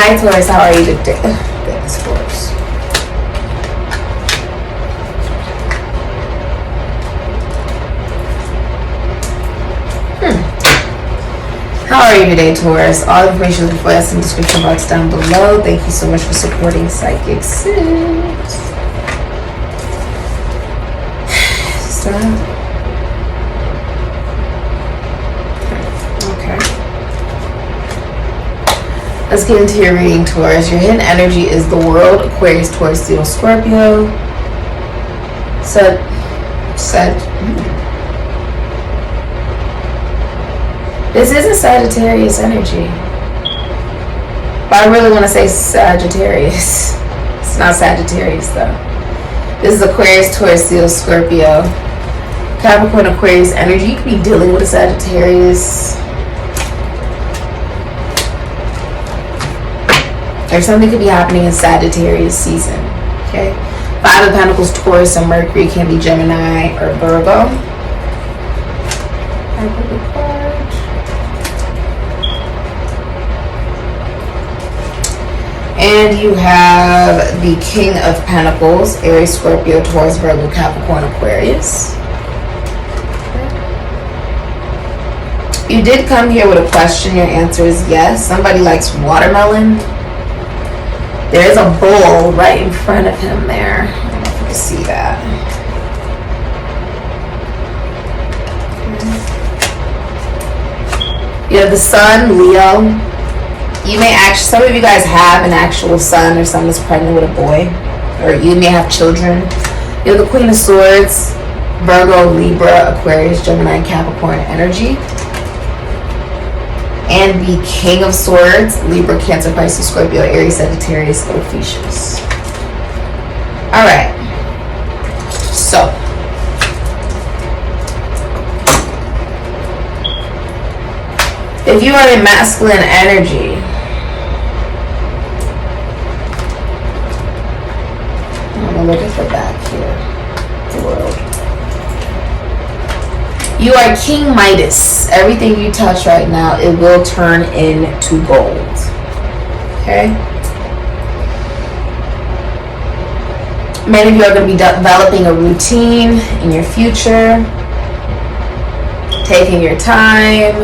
Hi Taurus, how are you today? Goodness, Taurus. How are you today, Taurus? All information is before us in the description box down below. Thank you so much for supporting SIKIKSYD. Okay. Let's get into your reading, Taurus. Your hidden energy is the world, Aquarius, Taurus, Leo, Scorpio. Sag. This isn't Sagittarius energy. But I really want to say Sagittarius. It's not Sagittarius though. This is Aquarius, Taurus, Leo, Scorpio. Capricorn, Aquarius energy. You could be dealing with a Sagittarius. Or something could be happening in Sagittarius season. Okay? Five of Pentacles, Taurus, and Mercury can be Gemini or Virgo. And you have the King of Pentacles, Aries, Scorpio, Taurus, Virgo, Capricorn, Aquarius. You did come here with a question. Your answer is yes. Somebody likes watermelon. There is a bowl right in front of him there. I don't know if you can see that. You have the Sun, Leo. You may actually, some of you guys have an actual son or someone that's pregnant with a boy, or you may have children. You have the Queen of Swords, Virgo, Libra, Aquarius, Gemini, and Capricorn energy. And the King of Swords, Libra, Cancer, Pisces, Scorpio, Aries, Sagittarius, Ophiuchus. Alright. So. If you are in masculine energy, I'm looking for back here. The world. You are King Midas. Everything you touch right now, it will turn into gold. Okay? Many of you are going to be developing a routine in your future. Taking your time.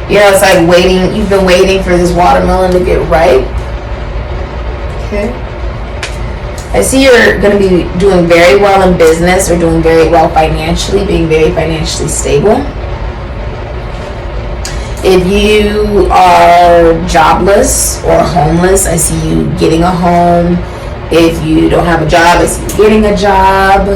You know, it's like waiting. You've been waiting for this watermelon to get ripe. Okay? I see you're going to be doing very well in business or doing very well financially, being very financially stable. If you are jobless or homeless, I see you getting a home. If you don't have a job, I see you getting a job.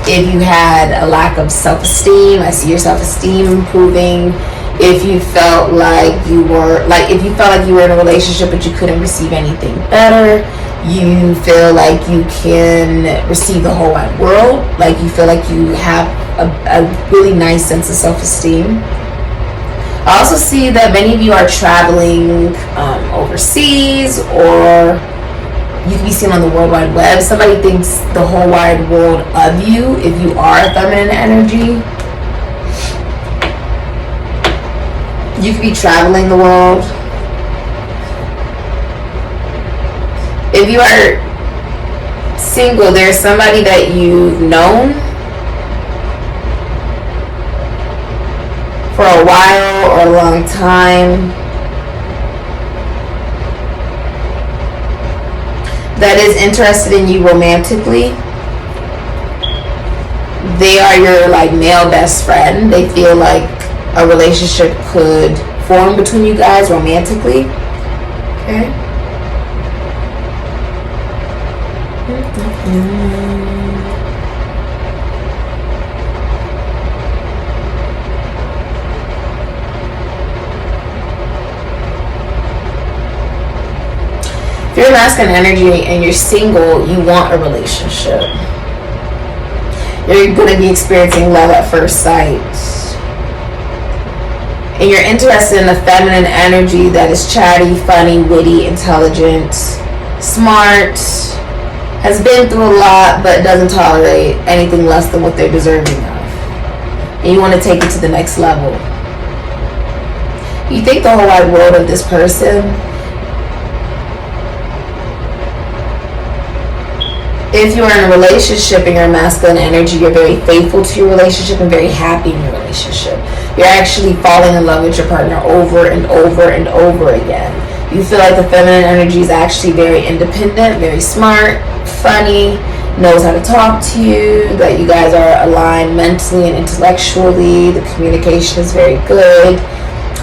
If you had a lack of self-esteem, I see your self-esteem improving. If you felt like you were in a relationship but you couldn't receive anything better, you feel like you can receive the whole wide world, like you feel like you have a really nice sense of self-esteem. I also see that many of you are traveling overseas, or you can be seen on the World Wide Web. Somebody thinks the whole wide world of you if you are feminine energy. You could be traveling the world. If you are single, there's somebody that you've known for a while or a long time that is interested in you romantically. They are your like male best friend. They feel like a relationship could form between you guys romantically. Okay. If you're masculine energy and you're single, you want a relationship. You're going to be experiencing love at first sight. And you're interested in a feminine energy that is chatty, funny, witty, intelligent, smart, has been through a lot, but doesn't tolerate anything less than what they're deserving of. And you want to take it to the next level. You think the whole wide world of this person, If you are in a relationship and you're masculine energy, you're very faithful to your relationship and very happy in your relationship. You're actually falling in love with your partner over and over and over again. You feel like the feminine energy is actually very independent, very smart, funny, knows how to talk to you, that you guys are aligned mentally and intellectually. The communication is very good.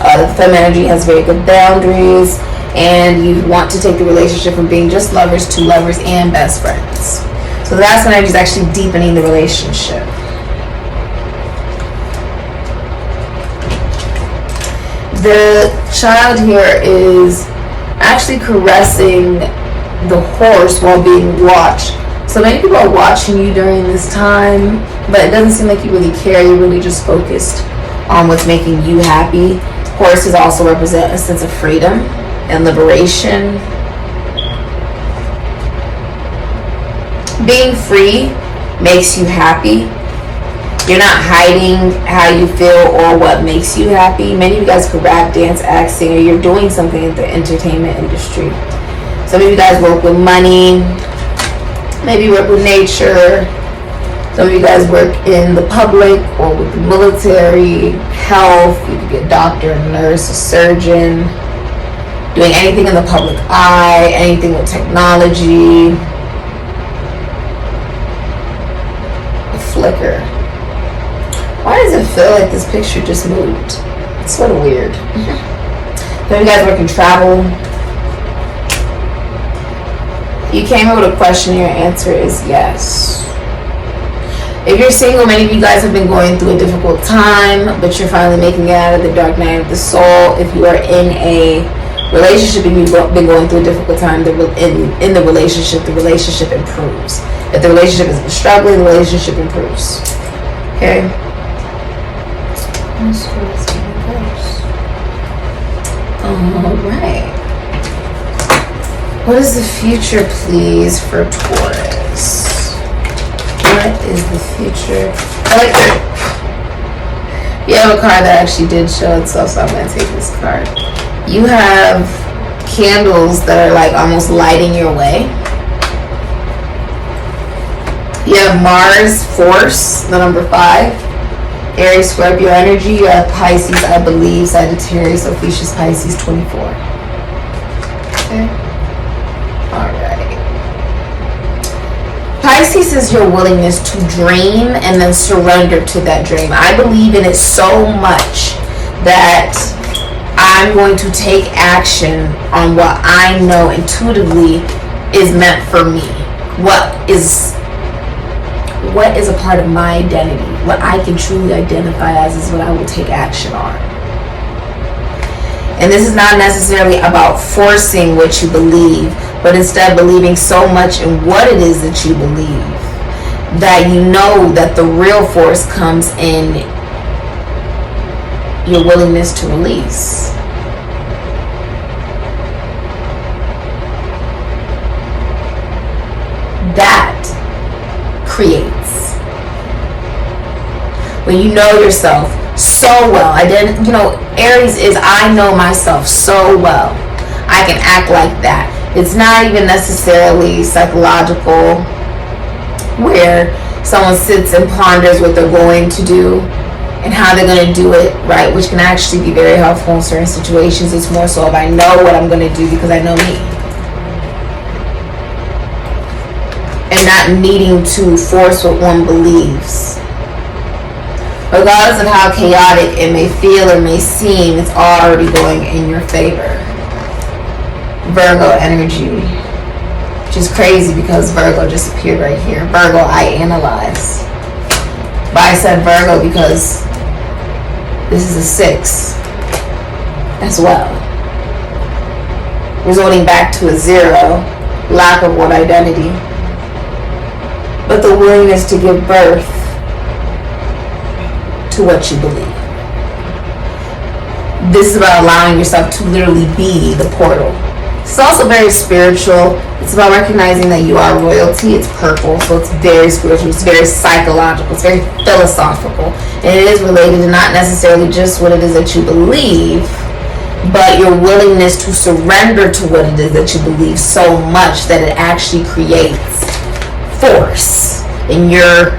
The feminine energy has very good boundaries, and you want to take the relationship from being just lovers to lovers and best friends. So the masculine energy is actually deepening the relationship. The child here is actually caressing the horse while being watched. So many people are watching you during this time, but it doesn't seem like you really care. You're really just focused on what's making you happy. Horses also represent a sense of freedom and liberation. Being free makes you happy. You're not hiding how you feel or what makes you happy. Many of you guys could rap, dance, act, sing, or you're doing something in the entertainment industry. Some of you guys work with money. Maybe you work with nature. Some of you guys work in the public or with the military, health. You could be a doctor, a nurse, a surgeon. Doing anything in the public eye, anything with technology. A flicker. Why does it feel like this picture just moved? It's sort of weird. Some of you guys work in travel. You came up with a question, your answer is yes. If you're single, many of you guys have been going through a difficult time, but you're finally making it out of the dark night of the soul. If you are in a relationship and you've been going through a difficult time, in the relationship improves. If the relationship is struggling, the relationship improves. Okay? Alright. What is the future, please, for Taurus? What is the future? I like that. You have a card that actually did show itself, so I'm going to take this card. You have candles that are like almost lighting your way. You have Mars, Force, the number 5. Aries, Scorpio energy. You have Pisces, I believe, Sagittarius, Ophiuchus, Pisces, 24. Okay. Alright. Pisces is your willingness to dream and then surrender to that dream. I believe in it so much that I'm going to take action on what I know intuitively is meant for me. What is a part of my identity, what I can truly identify as, is what I will take action on. And this is not necessarily about forcing what you believe, but instead believing so much in what it is that you believe that you know that the real force comes in your willingness to release. That creates. When you know yourself so well, Aries is, I know myself so well. I can act like that. It's not even necessarily psychological, where someone sits and ponders what they're going to do and how they're going to do it, right? Which can actually be very helpful in certain situations. It's more so if I know what I'm going to do because I know me. And not needing to force what one believes. Regardless of how chaotic it may feel or may seem, it's already going in your favor. Virgo energy, which is crazy because Virgo just appeared right here. Virgo, I analyze. But I said Virgo because this is a 6 as well. Resorting back to a 0, lack of what identity. But the willingness to give birth to what you believe. This is about allowing yourself to literally be the portal. It's also very spiritual. It's about recognizing that you are royalty. It's purple, so it's very spiritual. It's very psychological. It's very philosophical. And it is related to not necessarily just what it is that you believe, but your willingness to surrender to what it is that you believe so much that it actually creates force in your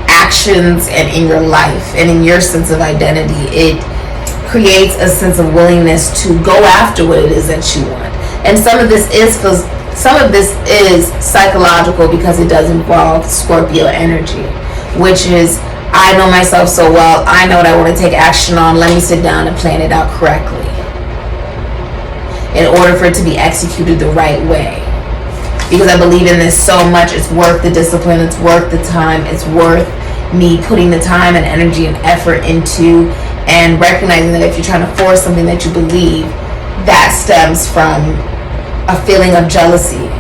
actions and in your life and in your sense of identity. It creates a sense of willingness to go after what it is that you want. And some of this is psychological, because it does involve Scorpio energy, which is, I know myself so well, I know what I want to take action on, let me sit down and plan it out correctly in order for it to be executed the right way. Because I believe in this so much. It's worth the discipline, it's worth the time, it's worth me putting the time and energy and effort into, and recognizing that if you're trying to force something that you believe, that stems from a feeling of jealousy.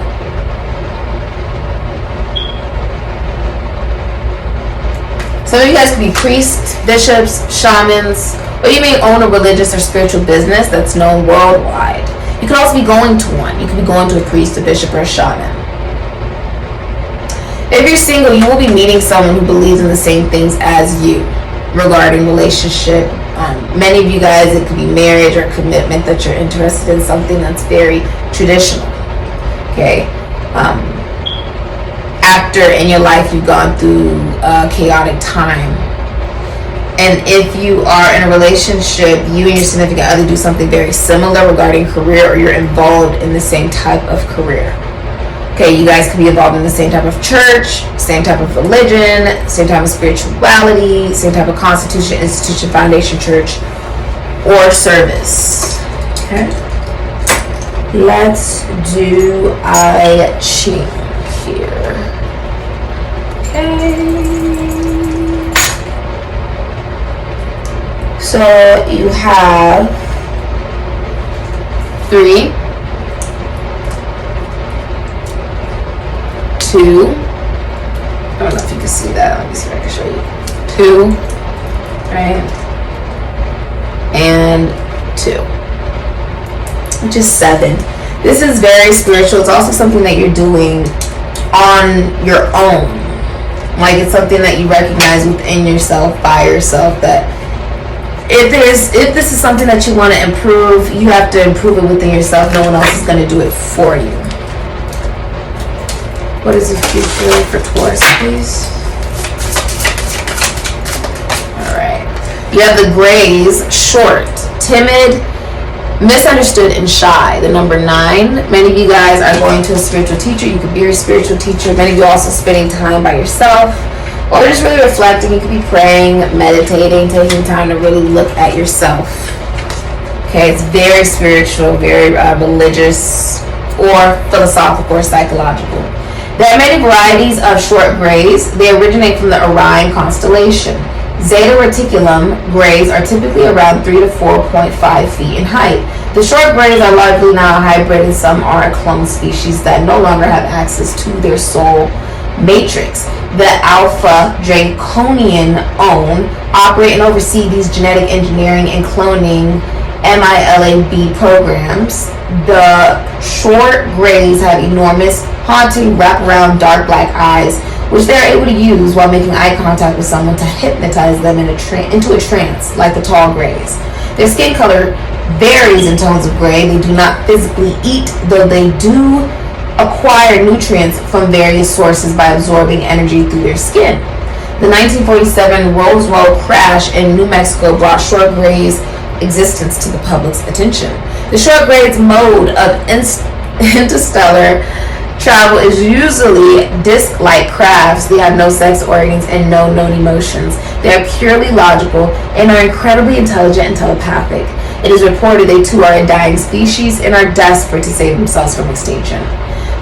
Some of you guys could be priests, bishops, shamans, or you may own a religious or spiritual business that's known worldwide. You could also be going to one. You could be going to a priest, a bishop, or a shaman. If you're single, you will be meeting someone who believes in the same things as you regarding relationship. Many of you guys, it could be marriage or commitment, that you're interested in something that's very traditional. Okay. After in your life you've gone through a chaotic time, and if you are in a relationship, you and your significant other do something very similar regarding career, or you're involved in the same type of career. Okay, you guys could be involved in the same type of church, same type of religion, same type of spirituality, same type of constitution, institution, foundation, church, or service. Okay, let's do I Ching here. Okay. So you have 3, 2. I don't know if you can see that. Let me see if I can show you. 2, right? And 2, which is 7. This is very spiritual. It's also something that you're doing on your own. Like, it's something that you recognize within yourself, by yourself, that if this is something that you want to improve, you have to improve it within yourself. No one else is going to do it for you. What is the future for Taurus, please? Alright. You have the Grays, short, timid, misunderstood, and shy. The number 9. Many of you guys are going to a spiritual teacher. You could be a spiritual teacher. Many of you are also spending time by yourself, or just really reflecting. You could be praying, meditating, taking time to really look at yourself. Okay, it's very spiritual, very religious, or philosophical, or psychological. There are many varieties of short grays. They originate from the Orion constellation. Zeta Reticulum grays are typically around 3 to 4.5 feet in height. The short grays are largely now a hybrid, and some are a clone species that no longer have access to their soul matrix. The Alpha Draconian own, operate and oversee these genetic engineering and cloning MILAB programs. The short grays have enormous, haunting, wraparound dark black eyes, which they are able to use while making eye contact with someone to hypnotize them into a trance, like the tall grays. Their skin color varies in tones of gray. They do not physically eat, though they do acquire nutrients from various sources by absorbing energy through their skin. The 1947 Roswell crash in New Mexico brought short grays' existence to the public's attention. The short grays' mode of interstellar travel is usually disc-like crafts. They have no sex organs and no known emotions. They are purely logical and are incredibly intelligent and telepathic. It is reported they too are a dying species and are desperate to save themselves from extinction.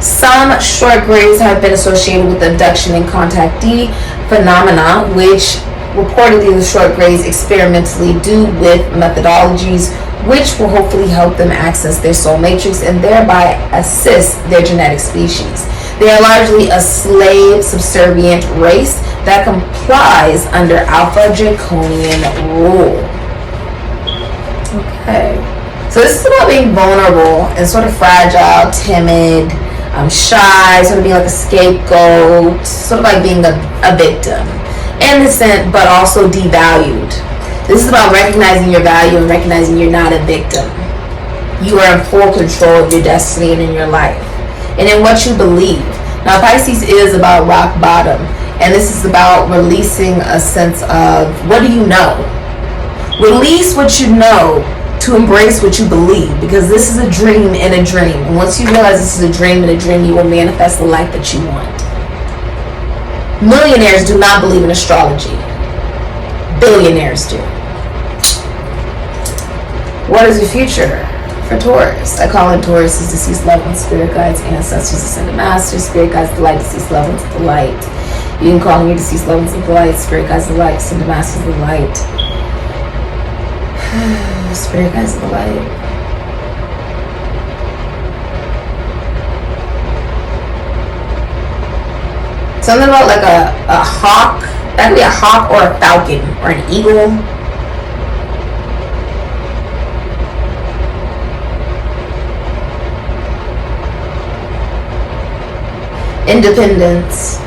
Some short grays have been associated with abduction and contactee phenomena, which reportedly the short grays experimentally do with methodologies which will hopefully help them access their soul matrix and thereby assist their genetic species. They are largely a slave subservient race that complies under Alpha Draconian rule. Okay, so this is about being vulnerable and sort of fragile, timid, shy, sort of being like a scapegoat, sort of like being a victim. Innocent, but also devalued. This is about recognizing your value and recognizing you're not a victim. You are in full control of your destiny and in your life and in what you believe. Now, Pisces is about rock bottom, and this is about releasing a sense of, what do you know? Release what you know to embrace what you believe, because this is a dream in a dream. And once you realize this is a dream in a dream, you will manifest the life that you want. Millionaires do not believe in astrology. Billionaires do. What is the future for Taurus? I call in Taurus as deceased loved ones, spirit guides, ancestors, ascended masters, spirit guides, the light, deceased loved ones, the light. You can call in your deceased loved ones, the light, spirit guides, the light, ascended masters, the light. Spirit guides, the light. Something about like a hawk. That could be a hawk or a falcon or an eagle. Independence.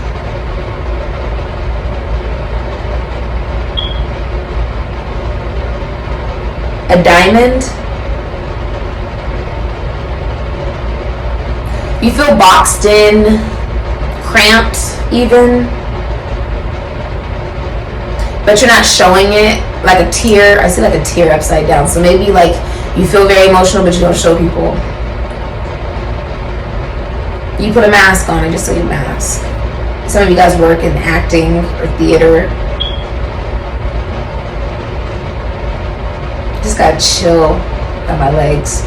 A diamond. You feel boxed in, cramped even, but you're not showing it. Like a tear. I see like a tear upside down. So maybe like you feel very emotional, but you don't show people. You put a mask on. I just saw your mask. Some of you guys work in acting or theater. Just gotta chill on my legs.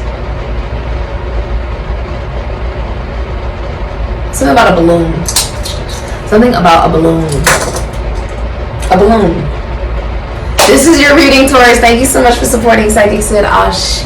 Something about a balloon. Something about a balloon. A balloon. This is your reading, Taurus. Thank you so much for supporting SIKIKSYD. Ashe.